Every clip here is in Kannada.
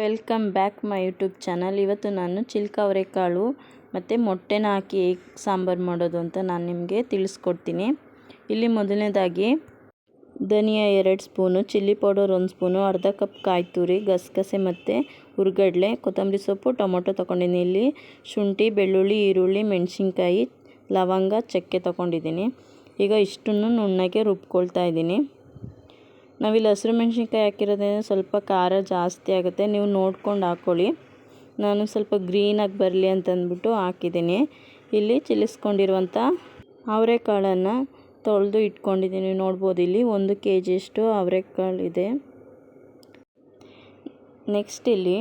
Welcome back my YouTube channel. ಇವತ್ತು ನಾನು ಚಿಲ್ಕ ಅವರೆಕಾಳು ಮತ್ತು ಮೊಟ್ಟೆನ ಹಾಕಿ ಹೇಗೆ ಸಾಂಬಾರು ಮಾಡೋದು ಅಂತ ನಾನು ನಿಮಗೆ ತಿಳಿಸ್ಕೊಡ್ತೀನಿ. ಇಲ್ಲಿ ಮೊದಲನೇದಾಗಿ ಧನಿಯಾ 2 ಸ್ಪೂನು, ಚಿಲ್ಲಿ ಪೌಡರ್ 1 ಸ್ಪೂನು, ಅರ್ಧ ಕಪ್ ಕಾಯಿ ತುರಿ, ಗಸಗಸೆ ಮತ್ತು ಹುರ್ಗಡ್ಲೆ, ಕೊತ್ತಂಬರಿ ಸೊಪ್ಪು, ಟೊಮೊಟೊ ತೊಗೊಂಡಿದ್ದೀನಿ. ಇಲ್ಲಿ ಶುಂಠಿ, ಬೆಳ್ಳುಳ್ಳಿ, ಈರುಳ್ಳಿ, ಮೆಣಸಿನ್ಕಾಯಿ, ಲವಂಗ, ಚಕ್ಕೆ ತೊಗೊಂಡಿದ್ದೀನಿ. ಈಗ ಇಷ್ಟನ್ನು ನುಣ್ಣಗೆ ರುಬ್ಕೊಳ್ತಾ ಇದ್ದೀನಿ. ನಾವಿಲ್ಲಿ ಹಸಿರು ಮೆಣಸಿನ್ಕಾಯಿ ಹಾಕಿರೋದ್ರಿಂದ ಸ್ವಲ್ಪ ಖಾರ ಜಾಸ್ತಿ ಆಗುತ್ತೆ, ನೀವು ನೋಡ್ಕೊಂಡು ಹಾಕ್ಕೊಳ್ಳಿ. ನಾನು ಸ್ವಲ್ಪ ಗ್ರೀನಾಗಿ ಬರಲಿ ಅಂತಂದ್ಬಿಟ್ಟು ಹಾಕಿದ್ದೀನಿ. ಇಲ್ಲಿ ಚಿಲ್ಲಿಸ್ಕೊಂಡಿರುವಂಥ ಅವರೆಕಾಳನ್ನು ತೊಳೆದು ಇಟ್ಕೊಂಡಿದ್ದೀನಿ. ನೋಡ್ಬೋದು ಇಲ್ಲಿ 1 kgಷ್ಟು ಅವರೆಕಾಳಿದೆ. ನೆಕ್ಸ್ಟ್ ಇಲ್ಲಿ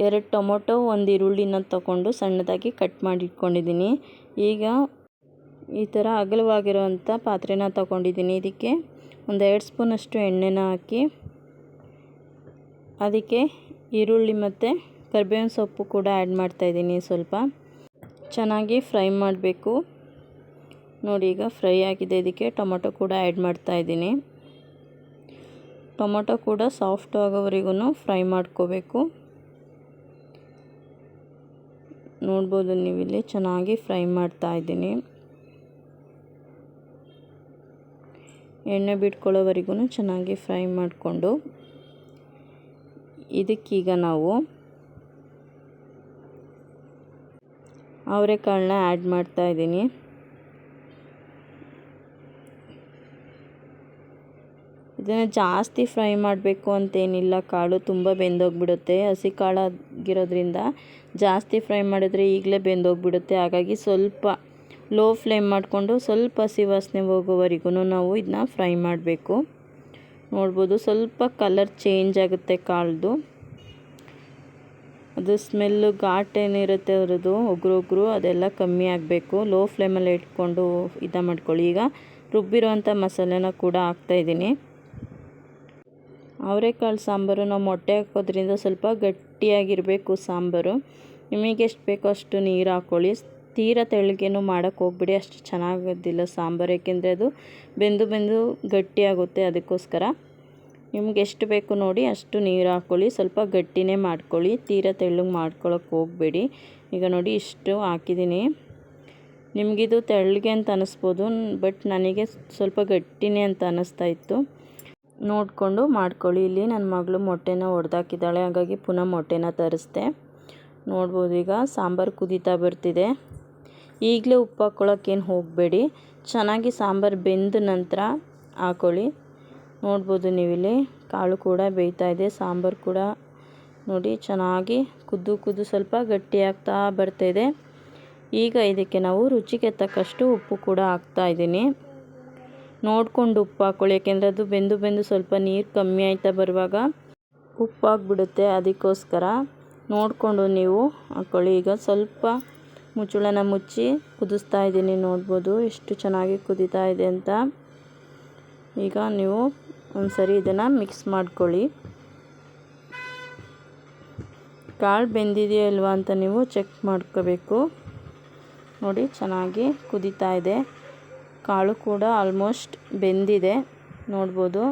2 ಟೊಮೊಟೊ, 1 ಈರುಳ್ಳಿನ ತೊಗೊಂಡು ಸಣ್ಣದಾಗಿ ಕಟ್ ಮಾಡಿ ಇಟ್ಕೊಂಡಿದ್ದೀನಿ. ಈಗ ಈ ಥರ ಅಗಲವಾಗಿರುವಂಥ ಪಾತ್ರೆನ ತೊಗೊಂಡಿದ್ದೀನಿ. ಇದಕ್ಕೆ 2 ಸ್ಪೂನಷ್ಟು ಎಣ್ಣೆನ ಹಾಕಿ ಅದಕ್ಕೆ ಈರುಳ್ಳಿ ಮತ್ತು ಕರಿಬೇವಿನ ಸೊಪ್ಪು ಕೂಡ ಆ್ಯಡ್ ಮಾಡ್ತಾಯಿದ್ದೀನಿ. ಸ್ವಲ್ಪ ಚೆನ್ನಾಗಿ ಫ್ರೈ ಮಾಡಬೇಕು. ನೋಡಿ ಈಗ ಫ್ರೈ ಆಗಿದೆ. ಇದಕ್ಕೆ ಟೊಮೊಟೊ ಕೂಡ ಆ್ಯಡ್ ಮಾಡ್ತಾಯಿದ್ದೀನಿ. ಟೊಮೊಟೊ ಕೂಡ ಸಾಫ್ಟ್ ಆಗೋವರೆಗೂ ಫ್ರೈ ಮಾಡ್ಕೋಬೇಕು. ನೋಡ್ಬೋದು ನೀವಿಲ್ಲಿ ಚೆನ್ನಾಗಿ ಫ್ರೈ ಮಾಡ್ತಾಯಿದ್ದೀನಿ. ಎಣ್ಣೆ ಬಿಟ್ಕೊಳ್ಳೋವರೆಗೂ ಚೆನ್ನಾಗಿ ಫ್ರೈ ಮಾಡಿಕೊಂಡು ಇದಕ್ಕೀಗ ನಾವು ಅವರೆಕಾಳನ್ನ ಆ್ಯಡ್ ಮಾಡ್ತಾಯಿದ್ದೀನಿ. ಇದನ್ನು ಜಾಸ್ತಿ ಫ್ರೈ ಮಾಡಬೇಕು ಅಂತೇನಿಲ್ಲ, ಕಾಳು ತುಂಬ ಬೆಂದೋಗಿಬಿಡುತ್ತೆ. ಹಸಿ ಕಾಳಾಗಿರೋದ್ರಿಂದ ಜಾಸ್ತಿ ಫ್ರೈ ಮಾಡಿದ್ರೆ ಈಗಲೇ ಬೆಂದೋಗಿಬಿಡುತ್ತೆ. ಹಾಗಾಗಿ ಸ್ವಲ್ಪ ಲೋ ಫ್ಲೇಮ್ ಮಾಡಿಕೊಂಡು ಸ್ವಲ್ಪ ಹಸಿ ವಾಸನೆ ಹೋಗೋವರೆಗೂ ನಾವು ಇದನ್ನ ಫ್ರೈ ಮಾಡಬೇಕು. ನೋಡ್ಬೋದು ಸ್ವಲ್ಪ ಕಲರ್ ಚೇಂಜ್ ಆಗುತ್ತೆ ಕಾಳ್ದು. ಅದು ಸ್ಮೆಲ್ಲು ಘಾಟ್ ಏನಿರುತ್ತೆ ಅವರದು ಒಗ್ರು ಅದೆಲ್ಲ ಕಮ್ಮಿ ಆಗಬೇಕು. ಲೋ ಫ್ಲೇಮಲ್ಲಿ ಇಟ್ಕೊಂಡು ಮಾಡ್ಕೊಳ್ಳಿ. ಈಗ ರುಬ್ಬಿರೋವಂಥ ಮಸಾಲೆನ ಕೂಡ ಹಾಕ್ತಾಯಿದ್ದೀನಿ. ಅವರೆಕಾಳು ಸಾಂಬಾರು ನಾವು ಮೊಟ್ಟೆ ಹಾಕೋದ್ರಿಂದ ಸ್ವಲ್ಪ ಗಟ್ಟಿಯಾಗಿರಬೇಕು ಸಾಂಬಾರು. ನಿಮಗೆ ಎಷ್ಟು ಬೇಕೋ ಅಷ್ಟು ನೀರು ಹಾಕ್ಕೊಳ್ಳಿ. ತೀರಾ ತೆಳ್ಳಗೇನು ಮಾಡೋಕ್ಕೆ ಹೋಗ್ಬಿಡಿ, ಅಷ್ಟು ಚೆನ್ನಾಗೋದಿಲ್ಲ ಸಾಂಬಾರು. ಏಕೆಂದರೆ ಅದು ಬೆಂದು ಗಟ್ಟಿಯಾಗುತ್ತೆ. ಅದಕ್ಕೋಸ್ಕರ ನಿಮ್ಗೆ ಎಷ್ಟು ಬೇಕು ನೋಡಿ ಅಷ್ಟು ನೀರು ಹಾಕ್ಕೊಳ್ಳಿ. ಸ್ವಲ್ಪ ಗಟ್ಟಿನೇ ಮಾಡ್ಕೊಳ್ಳಿ, ತೀರಾ ತೆಳ್ಳಗೆ ಮಾಡ್ಕೊಳ್ಳೋಕೆ ಹೋಗಬೇಡಿ. ಈಗ ನೋಡಿ ಇಷ್ಟು ಹಾಕಿದ್ದೀನಿ. ನಿಮಗಿದು ತೆಳ್ಳಗೆ ಅಂತ ಅನ್ನಿಸ್ಬೋದು, ಬಟ್ ನನಗೆ ಸ್ವಲ್ಪ ಗಟ್ಟಿನೇ ಅಂತ ಅನ್ನಿಸ್ತಾ ಇತ್ತು. ನೋಡಿಕೊಂಡು ಮಾಡ್ಕೊಳ್ಳಿ. ಇಲ್ಲಿ ನನ್ನ ಮಗಳು ಮೊಟ್ಟೆನ ಒಡೆದಾಕಿದ್ದಾಳೆ, ಹಾಗಾಗಿ ಪುನಃ ಮೊಟ್ಟೆನ ತರಿಸ್ದೆ. ನೋಡ್ಬೋದು ಈಗ ಸಾಂಬಾರು ಕುದೀತಾ ಬರ್ತಿದೆ. ಈಗಲೇ ಉಪ್ಪು ಹಾಕ್ಕೊಳ್ಳೋಕ್ಕೇನು ಹೋಗಬೇಡಿ, ಚೆನ್ನಾಗಿ ಸಾಂಬಾರು ಬೆಂದ ನಂತರ ಹಾಕ್ಕೊಳ್ಳಿ. ನೋಡ್ಬೋದು ನೀವಿಲ್ಲಿ ಕಾಳು ಕೂಡ ಬೇಯ್ತಾ ಇದೆ. ಸಾಂಬಾರು ಕೂಡ ನೋಡಿ ಚೆನ್ನಾಗಿ ಕುದ್ದು ಸ್ವಲ್ಪ ಗಟ್ಟಿಯಾಗ್ತಾ ಬರ್ತಾಯಿದೆ. ಈಗ ಇದಕ್ಕೆ ನಾವು ರುಚಿಗೆ ತಕ್ಕಷ್ಟು ಉಪ್ಪು ಕೂಡ ಹಾಕ್ತಾಯಿದ್ದೀನಿ. ನೋಡಿಕೊಂಡು ಉಪ್ಪು ಹಾಕ್ಕೊಳ್ಳಿ, ಯಾಕೆಂದರೆ ಅದು ಬೆಂದು ಸ್ವಲ್ಪ ನೀರು ಕಮ್ಮಿ ಆಯ್ತಾ ಬರುವಾಗ ಉಪ್ಪು ಆಗಿಬಿಡುತ್ತೆ. ಅದಕ್ಕೋಸ್ಕರ ನೋಡಿಕೊಂಡು ನೀವು ಹಾಕ್ಕೊಳ್ಳಿ. ಈಗ ಸ್ವಲ್ಪ ಮುಚ್ಚಳನ ಮುಚ್ಚಿ ಕುದಿಸ್ತಾ ಇದ್ದೀನಿ. ನೋಡ್ಬೋದು ಎಷ್ಟು ಚೆನ್ನಾಗಿ ಕುದೀತಾ ಇದೆ ಅಂತ. ಈಗ ನೀವು ಒಂದ್ಸರಿ ಇದನ್ನು ಮಿಕ್ಸ್ ಮಾಡ್ಕೊಳ್ಳಿ. ಕಾಳು ಬೆಂದಿದೆಯೋ ಇಲ್ವಾ ಅಂತ ನೀವು ಚೆಕ್ ಮಾಡ್ಕೋಬೇಕು. ನೋಡಿ ಚೆನ್ನಾಗಿ ಕುದೀತಾ ಇದೆ. ಕಾಳು ಕೂಡ ಆಲ್ಮೋಸ್ಟ್ ಬೆಂದಿದೆ. ನೋಡ್ಬೋದು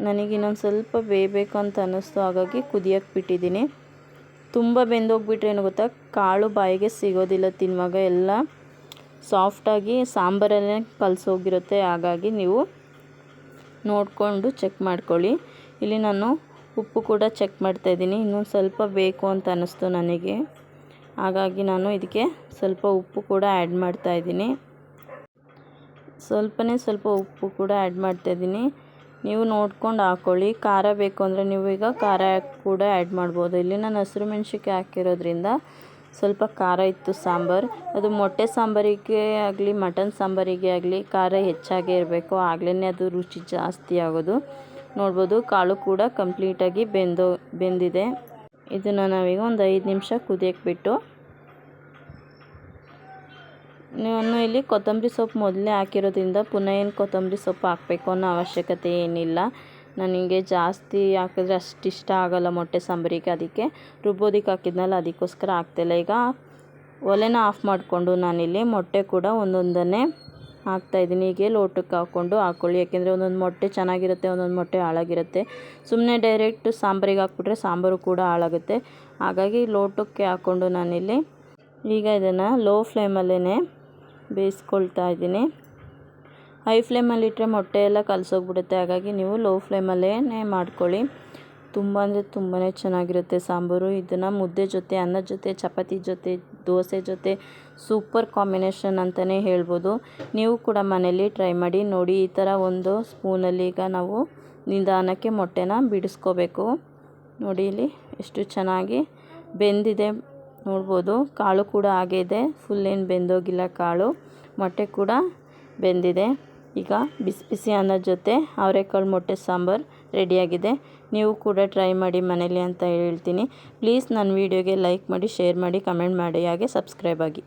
ನನಗೆ ಇನ್ನೊಂದು ಸ್ವಲ್ಪ ಬೇಯಬೇಕು ಅಂತ ಅನ್ನಿಸ್ತು, ಹಾಗಾಗಿ ಕುದಿಯೋಕ್ಕೆ ಬಿಟ್ಟಿದ್ದೀನಿ. ತುಂಬ ಬೆಂದೋಗ್ಬಿಟ್ರೆ ಏನು ಗೊತ್ತಾ, ಕಾಳು ಬಾಯಿಗೆ ಸಿಗೋದಿಲ್ಲ ತಿನ್ನುವಾಗ. ಎಲ್ಲ ಸಾಫ್ಟಾಗಿ ಸಾಂಬಾರಲ್ಲೇ ಕಲಸೋಗಿರುತ್ತೆ. ಹಾಗಾಗಿ ನೀವು ನೋಡಿಕೊಂಡು ಚೆಕ್ ಮಾಡ್ಕೊಳ್ಳಿ. ಇಲ್ಲಿ ನಾನು ಉಪ್ಪು ಕೂಡ ಚೆಕ್ ಮಾಡ್ತಾಯಿದ್ದೀನಿ. ಇನ್ನೊಂದು ಸ್ವಲ್ಪ ಬೇಕು ಅಂತ ಅನ್ನಿಸ್ತು ನನಗೆ, ಹಾಗಾಗಿ ನಾನು ಇದಕ್ಕೆ ಸ್ವಲ್ಪ ಉಪ್ಪು ಕೂಡ ಆ್ಯಡ್ ಮಾಡ್ತಾಯಿದ್ದೀನಿ. ಸ್ವಲ್ಪ ಉಪ್ಪು ಕೂಡ ಆ್ಯಡ್ ಮಾಡ್ತಾಯಿದ್ದೀನಿ. ನೀವು ನೋಡ್ಕೊಂಡು ಹಾಕ್ಕೊಳ್ಳಿ. ಖಾರ ಬೇಕು ಅಂದರೆ ನೀವು ಈಗ ಖಾರ ಕೂಡ ಆ್ಯಡ್ ಮಾಡ್ಬೋದು. ಇಲ್ಲಿ ನಾನು ಹಸಿರು ಮೆಣಸಿನ್ಕಾಯಿ ಹಾಕಿರೋದ್ರಿಂದ ಸ್ವಲ್ಪ ಖಾರ ಇತ್ತು ಸಾಂಬಾರು. ಅದು ಮೊಟ್ಟೆ ಸಾಂಬಾರಿಗೆ ಆಗಲಿ ಮಟನ್ ಸಾಂಬಾರಿಗೆ ಆಗಲಿ ಖಾರ ಹೆಚ್ಚಾಗೇ ಇರಬೇಕು, ಆಗಲೇ ಅದು ರುಚಿ ಜಾಸ್ತಿ ಆಗೋದು. ನೋಡ್ಬೋದು ಕಾಳು ಕೂಡ ಕಂಪ್ಲೀಟಾಗಿ ಬೆಂದಿದೆ. ಇದನ್ನು ನಾವೀಗ ಒಂದು 5 ನಿಮಿಷ ಕುದಿಯೋಕ್ಕೆ ಬಿಟ್ಟು, ನಾನು ಇಲ್ಲಿ ಕೊತ್ತಂಬರಿ ಸೊಪ್ಪು ಮೊದಲೇ ಹಾಕಿರೋದ್ರಿಂದ ಪುನಃ ಏನು ಕೊತ್ತಂಬರಿ ಸೊಪ್ಪು ಹಾಕಬೇಕು ಅನ್ನೋ ಅವಶ್ಯಕತೆ ಏನಿಲ್ಲ. ನನಗೆ ಜಾಸ್ತಿ ಹಾಕಿದ್ರೆ ಅಷ್ಟು ಇಷ್ಟ ಆಗೋಲ್ಲ ಮೊಟ್ಟೆ ಸಾಂಬಾರಿಗೆ, ಅದಕ್ಕೆ ರುಬ್ಬೋದಕ್ಕೆ ಹಾಕಿದ್ನಲ್ಲ ಅದಕ್ಕೋಸ್ಕರ ಹಾಕ್ತಿಲ್ಲ. ಈಗ ಒಲೆನ ಆಫ್ ಮಾಡಿಕೊಂಡು ನಾನಿಲ್ಲಿ ಮೊಟ್ಟೆ ಕೂಡ ಒಂದೊಂದನ್ನೇ ಹಾಕ್ತಾಯಿದ್ದೀನಿ. ಹೀಗೆ ಲೋಟಕ್ಕೆ ಹಾಕ್ಕೊಳ್ಳಿ, ಯಾಕೆಂದರೆ ಒಂದೊಂದು ಮೊಟ್ಟೆ ಚೆನ್ನಾಗಿರುತ್ತೆ, ಒಂದೊಂದು ಮೊಟ್ಟೆ ಹಾಳಾಗಿರುತ್ತೆ. ಸುಮ್ಮನೆ ಡೈರೆಕ್ಟ್ ಸಾಂಬಾರಿಗೆ ಹಾಕ್ಬಿಟ್ರೆ ಸಾಂಬಾರು ಕೂಡ ಹಾಳಾಗುತ್ತೆ. ಹಾಗಾಗಿ ಲೋಟಕ್ಕೆ ಹಾಕ್ಕೊಂಡು ನಾನಿಲ್ಲಿ ಈಗ ಇದನ್ನು ಲೋ ಫ್ಲೇಮಲ್ಲೇ ಬೇಯಿಸ್ಕೊಳ್ತಾ ಇದ್ದೀನಿ. ಹೈ ಫ್ಲೇಮಲ್ಲಿ ಇಟ್ಟರೆ ಮೊಟ್ಟೆ ಎಲ್ಲ ಕಲಸೋಗ್ಬಿಡುತ್ತೆ. ಹಾಗಾಗಿ ನೀವು ಲೋ ಫ್ಲೇಮಲ್ಲೇ ಮಾಡ್ಕೊಳ್ಳಿ. ತುಂಬ ಅಂದರೆ ತುಂಬಾ ಚೆನ್ನಾಗಿರುತ್ತೆ ಸಾಂಬಾರು. ಇದನ್ನು ಮುದ್ದೆ ಜೊತೆ, ಅನ್ನದ ಜೊತೆ, ಚಪಾತಿ ಜೊತೆ, ದೋಸೆ ಜೊತೆ ಸೂಪರ್ ಕಾಂಬಿನೇಷನ್ ಅಂತಲೇ ಹೇಳ್ಬೋದು. ನೀವು ಕೂಡ ಮನೇಲಿ ಟ್ರೈ ಮಾಡಿ ನೋಡಿ. ಈ ಥರ ಒಂದು ಸ್ಪೂನಲ್ಲಿ ಈಗ ನಾವು ನಿಧಾನಕ್ಕೆ ಮೊಟ್ಟೆನ ಬಿಡಿಸ್ಕೋಬೇಕು. ನೋಡಿ ಇಲ್ಲಿ ಎಷ್ಟು ಚೆನ್ನಾಗಿ ಬೆಂದಿದೆ ನೋಡ್ಬೋದು. ಕಾಳು ಕೂಡ ಹಾಗೆ ಇದೆ, ಫುಲ್ ಏನು ಬೆಂದೋಗಿಲ್ಲ ಕಾಳು. ಮೊಟ್ಟೆ ಕೂಡ ಬೆಂದಿದೆ. ಈಗ ಬಿಸಿ ಬಿಸಿ ಅನ್ನದ ಜೊತೆ ಅವರೆಕಾಳು ಮೊಟ್ಟೆ ಸಾಂಬಾರು ರೆಡಿಯಾಗಿದೆ. ನೀವು ಕೂಡ ಟ್ರೈ ಮಾಡಿ ಮನೇಲಿ ಅಂತ ಹೇಳ್ತೀನಿ. ಪ್ಲೀಸ್ ನನ್ನ ವೀಡಿಯೋಗೆ ಲೈಕ್ ಮಾಡಿ, ಶೇರ್ ಮಾಡಿ, ಕಮೆಂಟ್ ಮಾಡಿ, ಹಾಗೆ ಸಬ್ಸ್ಕ್ರೈಬ್ ಆಗಿ.